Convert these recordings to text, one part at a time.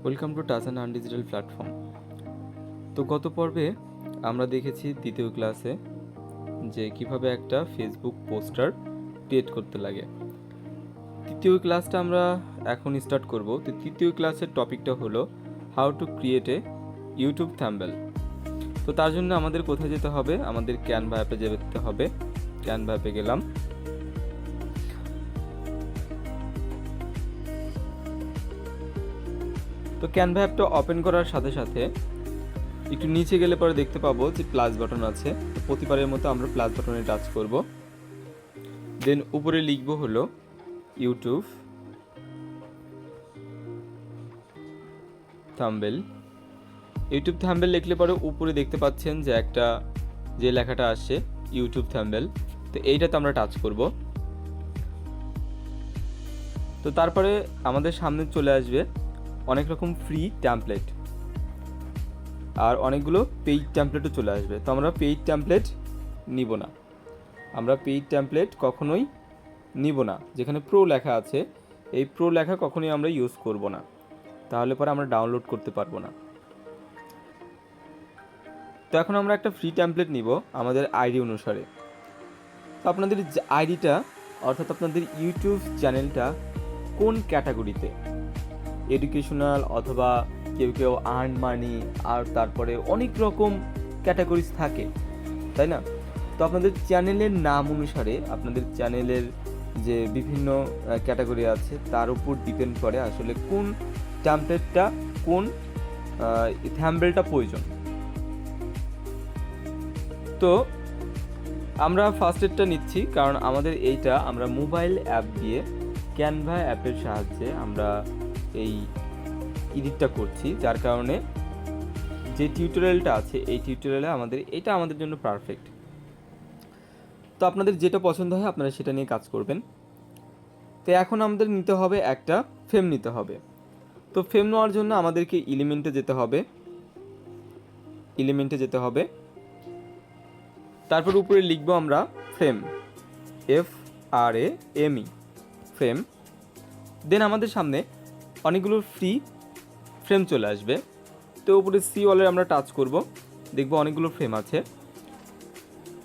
Welcome to touch and earn digital platform. তো গত পর্বে আমরা দেখেছি দ্বিতীয় ক্লাসে যে কিভাবে একটা ফেসবুক পোস্টার ক্রিয়েট করতে লাগে। তৃতীয় ক্লাসটা আমরা এখন স্টার্ট করব। তো তৃতীয় ক্লাসের টপিকটা হলো how to create a YouTube thumbnail. তো তার জন্য আমাদের কোথায় যেতে হবে? আমাদের ক্যানভা অ্যাপে যেতে হবে। ক্যানভা অ্যাপে গেলাম। তো ক্যানভা অ্যাপটা ওপেন করার সাথে সাথে একটু নিচে গেলে পরে দেখতে পাবো যে প্লাস বাটন আছে। প্রতিবারের মতো আমরা প্লাস বাটনে টাচ করব। দেন উপরে লিখব হলো ইউটিউব থাম্বনেল। ইউটিউব থাম্বনেল লিখলে পরে উপরে দেখতে পাচ্ছেন যে একটা যে লেখাটা আসছে ইউটিউব থাম্বনেল। তো এইটাতে আমরা টাচ করব। তো তারপরে আমাদের সামনে চলে আসবে অনেক রকম ফ্রি টেমপ্লেট আর অনেকগুলো পেইড টেমপ্লেটও চলে আসবে। তো আমরা পেইড টেমপ্লেট নিব না। আমরা পেইড টেমপ্লেট কখনোই নিব না। যেখানে প্রো লেখা আছে এই প্রো লেখা কখনোই আমরা ইউজ করব না, তাহলে পরে আমরা ডাউনলোড করতে পারবো না। তো এখন আমরা একটা ফ্রি টেমপ্লেট নিব আমাদের আইডি অনুসারে। তো আপনাদের আইডিটা অর্থাৎ আপনাদের ইউটিউব চ্যানেলটা কোন ক্যাটাগরিতে, এডুকেশনাল অথবা কেউ কেউ আর্ন মানি আর তারপরে অনেক রকম ক্যাটাগরিজ থাকে, তাই না? তো আপনাদের চ্যানেলের নাম অনুসারে আপনাদের চ্যানেলের যে বিভিন্ন ক্যাটাগরি আছে তার উপর ডিপেন্ড করে আসলে কোন টেমপ্লেটটা কোন থাম্বনেলটা প্রয়োজন। তো আমরা ফার্স্ট এডটা নিচ্ছি কারণ আমাদের এইটা আমরা মোবাইল অ্যাপ দিয়ে ক্যানভা অ্যাপের সাহায্যে আমরা এই এডিটটা করছি, যার কারণে যে টিউটোরিয়ালটা আছে এই টিউটোরিয়ালে এটা আমাদের জন্য পারফেক্ট। তো আপনাদের যেটা পছন্দ হয় আপনারা সেটা নিয়ে কাজ করবেন। তো এখন আমাদের নিতে হবে একটা ফ্রেম নিতে হবে। তো ফ্রেম নেওয়ার জন্য আমাদেরকে এলিমেন্টে যেতে হবে। তারপর উপরে লিখব আমরা ফ্রেম, FRAME, ফ্রেম। দেন আমাদের সামনে অনেকগুলো ফ্রি ফ্রেম চলে আসবে। তো উপরে সি ওয়ালে আমরা টাচ করব, দেখব অনেকগুলো ফ্রেম আছে।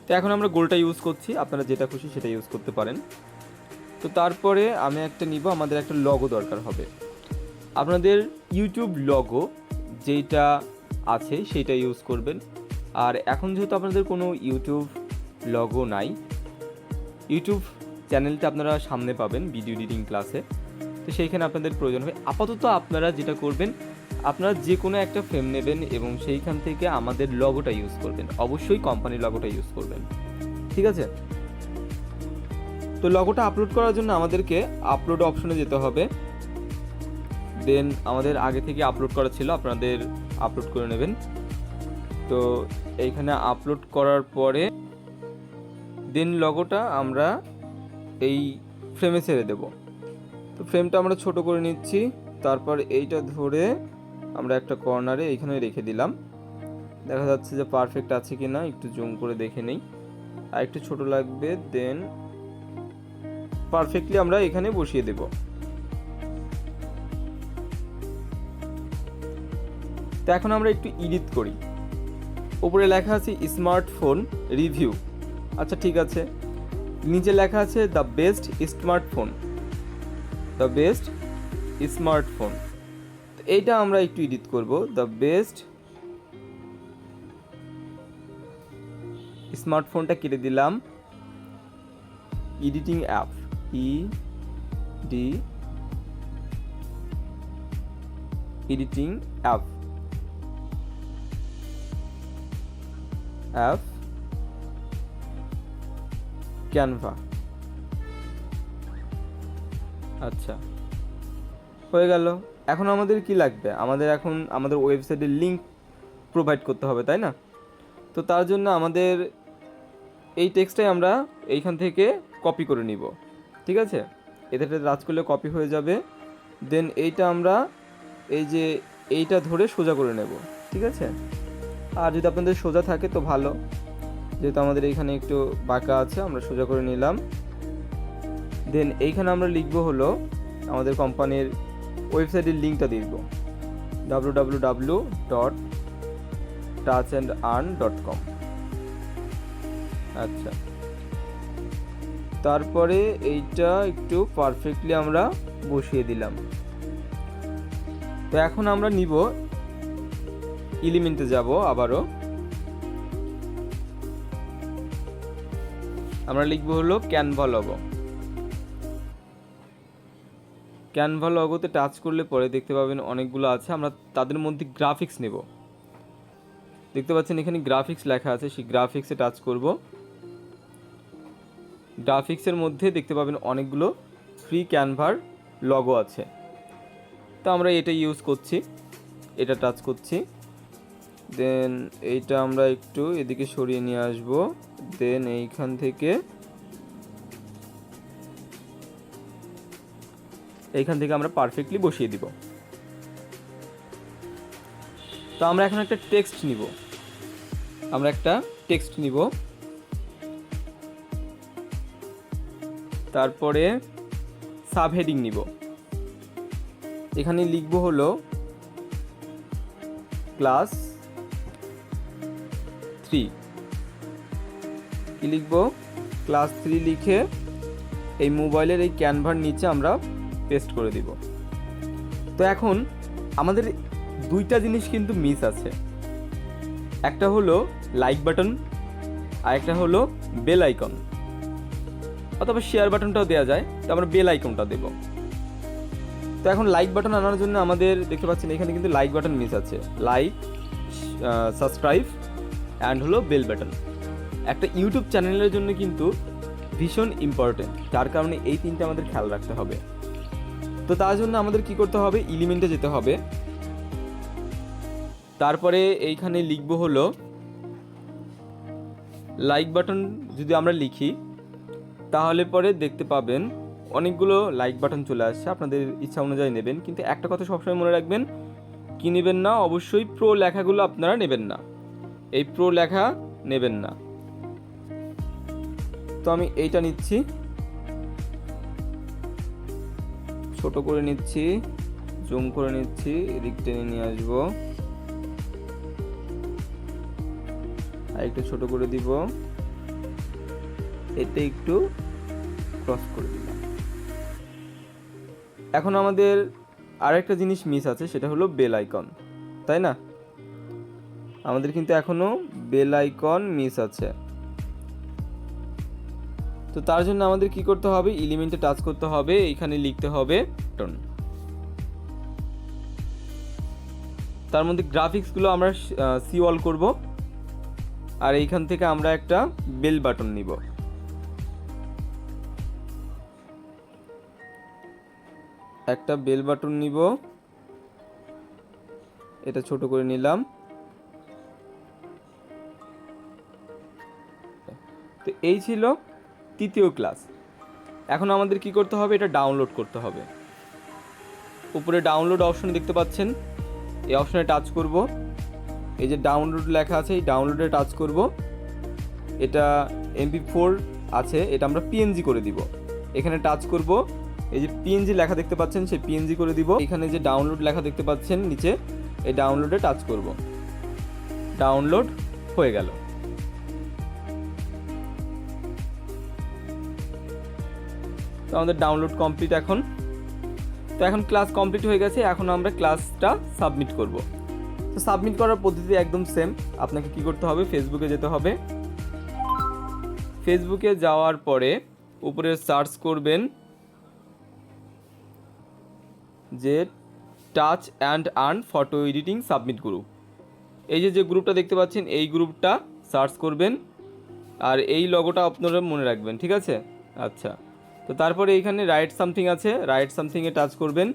তো এখন আমরা গোলটা ইউজ করছি, আপনারা যেটা খুশি সেটা ইউজ করতে পারেন। তো তারপরে আমি একটা নিব, আমাদের একটা লগো দরকার হবে। আপনাদের ইউটিউব লগো যেটা আছে সেইটা ইউজ করবেন। আর এখন যেহেতু আপনাদের কোনো ইউটিউব লগো নাই, ইউটিউব চ্যানেলটা আপনারা সামনে পাবেন ভিডিও এডিটিং ক্লাসে, তো সেইখানে আপনাদের প্রয়োজন হবে। আপাতত আপনারা যেটা করবেন, আপনারা যে কোনো একটা ফ্রেম নেবেন এবং সেইখান থেকে আমাদের লগোটা ইউজ করবেন। অবশ্যই কোম্পানির লগোটা ইউজ করবেন, ঠিক আছে? তো লগোটা আপলোড করার জন্য আমাদেরকে আপলোড অপশনে যেতে হবে। দেন আমাদের আগে থেকে আপলোড করা ছিল, আপনাদের আপলোড করে নেবেন। তো এইখানে আপলোড করার পরে দেন লগোটা আমরা এই ফ্রেমে ছেড়ে দেব। তো ফ্রেমটা আমরা ছোট করে নিচ্ছি, তারপর এইটা ধরে আমরা একটা কর্নারে এইখানে রেখে দিলাম। দেখা যাচ্ছে যে পারফেক্ট আছে কি না, একটু জুম করে দেখে নেই, আর একটু ছোট লাগবে। দেন পারফেক্টলি আমরা এখানে বসিয়ে দেব। তো এখন আমরা একটু এডিট করি। উপরে লেখা আছে স্মার্টফোন রিভিউ, আচ্ছা ঠিক আছে। নিচে লেখা আছে দ্য বেস্ট স্মার্টফোন, তো এইটা আমরা একটু এডিট করব। দ্য বেস্ট স্মার্টফোনটা কেটে দিলাম। Editing app, editing app Canva. আচ্ছা, হয়ে গেল। এখন আমাদের কি লাগবে? আমাদের ওয়েবসাইটের লিঙ্ক প্রোভাইড করতে হবে, তাই না? তো তার জন্য আমাদের এই টেক্সটটাই আমরা এইখান থেকে কপি করে নিব, ঠিক আছে? এতে রাজ করলে কপি হয়ে যাবে। দেন এইটা আমরা এইটা ধরে সোজা করে নেব, ঠিক আছে? আর যদি আপনাদের সোজা থাকে তো ভালো, যেহেতু আমাদের এইখানে একটু বাঁকা আছে, আমরা সোজা করে নিলাম। দেন এইখানে আমরা লিখব হলো আমাদের কোম্পানির ওয়েবসাইটের লিঙ্কটা দিয়ে দেবো। www.touchandearn.com। আচ্ছা, তারপরে এইটা একটু পারফেক্টলি আমরা বসিয়ে দিলাম। তো এখন আমরা নিব এলিমেন্টে যাব, আবারও আমরা লিখব হলো ক্যানভা লগো। ক্যানভা লগোতে টাচ করলে পরে দেখতে পাবেন অনেকগুলো আছে, আমরা তাদের মধ্যে গ্রাফিক্স নেব। দেখতে পাচ্ছেন এখানে গ্রাফিক্স লেখা আছে, সেই গ্রাফিক্সে টাচ করব। গ্রাফিক্সের মধ্যে দেখতে পাবেন অনেকগুলো ফ্রি ক্যানভার লগো আছে, তো আমরা এটা ইউজ করছি, এটা টাচ করছি। দেন এইটা আমরা একটু এদিকে সরিয়ে নিয়ে আসব। দেন এইখান থেকে আমরা পারফেক্টলি বসিয়ে দিব। তো আমরা এখন একটা টেক্সট নিব, তারপরে সাবহেডিং নিব। এখানে লিখব হলো ক্লাস 3। কি লিখব? ক্লাস 3 লিখে এই মোবাইলের এই ক্যানভার নিচে আমরা পেস্ট করে দিব। তো এখন আমাদের দুইটা জিনিস কিন্তু মিস আছে, একটা হলো লাইক বাটন আর একটা হলো বেল আইকন, অথবা শেয়ার বাটনটাও দেওয়া যায়, তো আমরা বেল আইকনটা দেব। তো এখন লাইক বাটন আনার জন্য আমাদের দেখতে পাচ্ছেন এখানে কিন্তু লাইক বাটন মিস আছে, লাইক, সাবস্ক্রাইব অ্যান্ড হলো বেল বাটন। একটা ইউটিউব চ্যানেলের জন্য কিন্তু ভীষণ ইম্পর্টেন্ট, যার কারণে এই তিনটে আমাদের খেয়াল রাখতে হবে। তো তার জন্য আমাদের কি করতে হবে? এলিমেন্টে যেতে হবে, তারপরে এইখানে লিখব হলো লাইক বাটন। যদি আমরা লিখি তাহলে পরে দেখতে পাবেন অনেকগুলো লাইক বাটন চলে আসছে, আপনাদের ইচ্ছা অনুযায়ী নেবেন। কিন্তু একটা কথা সবসময় মনে রাখবেন, কি নেবেন না, অবশ্যই প্রো লেখাগুলো আপনারা নেবেন না, এই প্রো লেখা নেবেন না। তো আমি এইটা নিচ্ছি, ছোট করে নিচ্ছি, জুম করে নিচ্ছি, এদিক টেনে নিয়ে আসবো, আর একটু ছোট করে দিব, এতে একটু ক্রস করে দিলাম। এখন আমাদের আরেকটা জিনিস মিস আছে, সেটা হলো বেল আইকন, তাই না? আমাদের কিন্তু এখনো বেল আইকন মিস আছে। তো তার জন্য আমাদের কি করতে হবে? এলিমেন্টে টাচ করতে হবে, এইখানে লিখতে হবে বাটন। তার মধ্যে গ্রাফিক্সগুলো আমরা সি অল করব, আর এইখান থেকে আমরা একটা বেল বাটন নিব। একটা বেল বাটন নিব, এটা ছোট করে নিলাম। তো এই ছিল তৃতীয় ক্লাস। এখন আমাদের কি করতে হবে? এটা ডাউনলোড করতে হবে। উপরে ডাউনলোড অপশন দেখতে পাচ্ছেন, এই অপশনে টাচ করব। এই যে ডাউনলোড লেখা আছে, এই ডাউনলোডে টাচ করব। এটা MP4 আছে, এটা আমরা PNG করে দিব। এখানে টাচ করব, এই যে PNG লেখা দেখতে পাচ্ছেন, সেই PNG করে দিব। এখানে যে ডাউনলোড লেখা দেখতে পাচ্ছেন নিচে, এই ডাউনলোডে টাচ করব। ডাউনলোড হয়ে গেল। তো আমাদের ডাউনলোড কমপ্লিট এখন। তো এখন ক্লাস কমপ্লিট হয়ে গেছে, এখন আমরা ক্লাসটা সাবমিট করব। তো সাবমিট করার পদ্ধতি একদম সেম। আপনাকে কি করতে হবে? ফেসবুকে যেতে হবে। ফেসবুকে যাওয়ার পরে উপরে সার্চ করবেন যে touch and earn photo editing submit group. এই যে গ্রুপটা দেখতে পাচ্ছেন, এই গ্রুপটা সার্চ করবেন, আর এই লগোটা আপনারা মনে রাখবেন, ঠিক আছে? আচ্ছা, তো তারপরে এইখানে রাইট সামথিং আছে, রাইট সামথিংয়ে টাচ করবেন।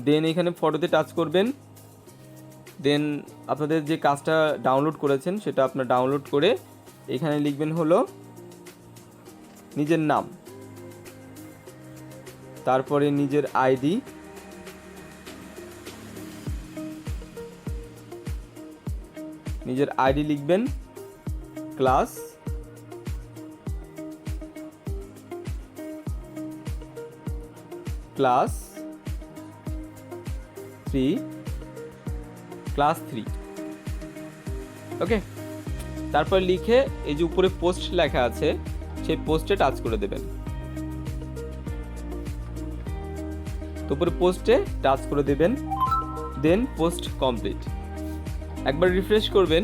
দেন এইখানে ফটোতে টাচ করবেন। দেন আপনাদের যে কাজটা ডাউনলোড করেছেন সেটা আপনার ডাউনলোড করে এখানে লিখবেন হলো নিজের নাম, তারপরে নিজের আইডি, লিখবেন, ক্লাস, 3 ক্লাস 3। ওকে, তারপর লিখে এই যে উপরে পোস্ট লেখা আছে সেই পোস্টে টাচ করে দেবেন। তো উপরে পোস্টে টাচ করে দেবেন, দেন পোস্ট কমপ্লিট। একবার রিফ্রেশ করবেন।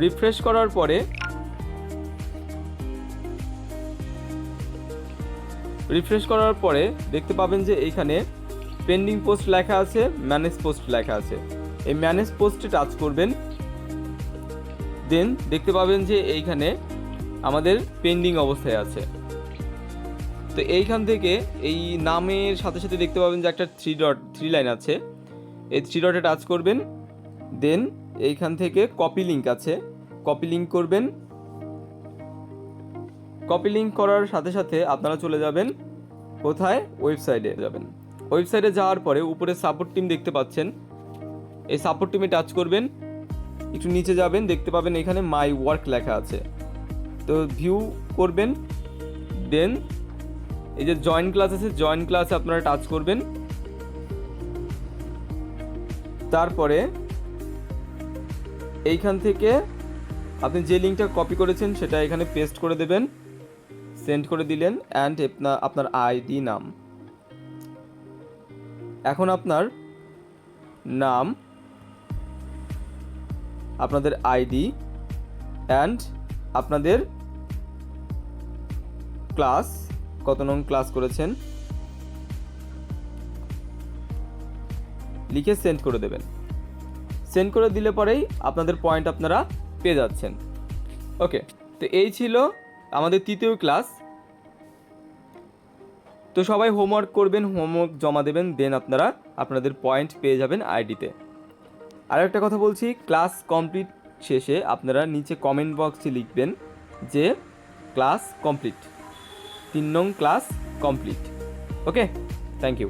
রিফ্রেশ করার পরে দেখতে পাবেন যে এইখানে পেন্ডিং পোস্ট লেখা আছে, ম্যানেজ পোস্ট লেখা আছে। এই ম্যানেজ পোস্টে টাচ করবেন, দেন দেখতে পাবেন যে এইখানে আমাদের পেন্ডিং অবস্থায় আছে। তো এইখান থেকে এই নামের সাথে সাথে দেখতে পাবেন যে একটা থ্রি লাইন আছে, এই 3 ডটে টাচ করবেন, দেন এইখান থেকে কপি লিঙ্ক আছে, কপি লিঙ্ক করবেন। কপি লিঙ্ক করার সাথে সাথে আপনারা চলে যাবেন কোথায়, ওয়েবসাইটে যাবেন। ওয়েবসাইটে যাওয়ার পরে উপরে সাপোর্ট টিম দেখতে পাচ্ছেন, এই সাপোর্ট টিমে টাচ করবেন, একটু নিচে যাবেন, দেখতে পাবেন এখানে মাই ওয়ার্ক লেখা আছে, তো ভিউ করবেন। দেন এই যে জয়েন ক্লাস আছে, জয়েন ক্লাসে আপনারা টাচ করবেন। তারপরে এইখান থেকে আপনি যে লিঙ্কটা কপি করেছেন সেটা এখানে পেস্ট করে দেবেন, সেন্ড করে দিলেন, অ্যান্ড আপনার আইডি নাম। এখন আপনার নাম, আপনাদের আইডি অ্যান্ড আপনাদের ক্লাস, কত নং ক্লাস করেছেন লিখে সেন্ড করে দেবেন। সেন্ড করে দিলে পরেই আপনাদের পয়েন্ট আপনারা পেয়ে যাচ্ছেন। ওকে, তো এই ছিল আমাদের 3য় ক্লাস। তো সবাই হোমওয়ার্ক করবেন, হোমওয়ার্ক জমা দেবেন, দেন আপনারা আপনাদের পয়েন্ট পেয়ে যাবেন আইডিতে। আর একটা কথা বলছি, ক্লাস কমপ্লিট শেষে আপনারা নিচে কমেন্ট বক্সে লিখবেন যে ক্লাস কমপ্লিট, 3 নং class complete. Okay, thank you.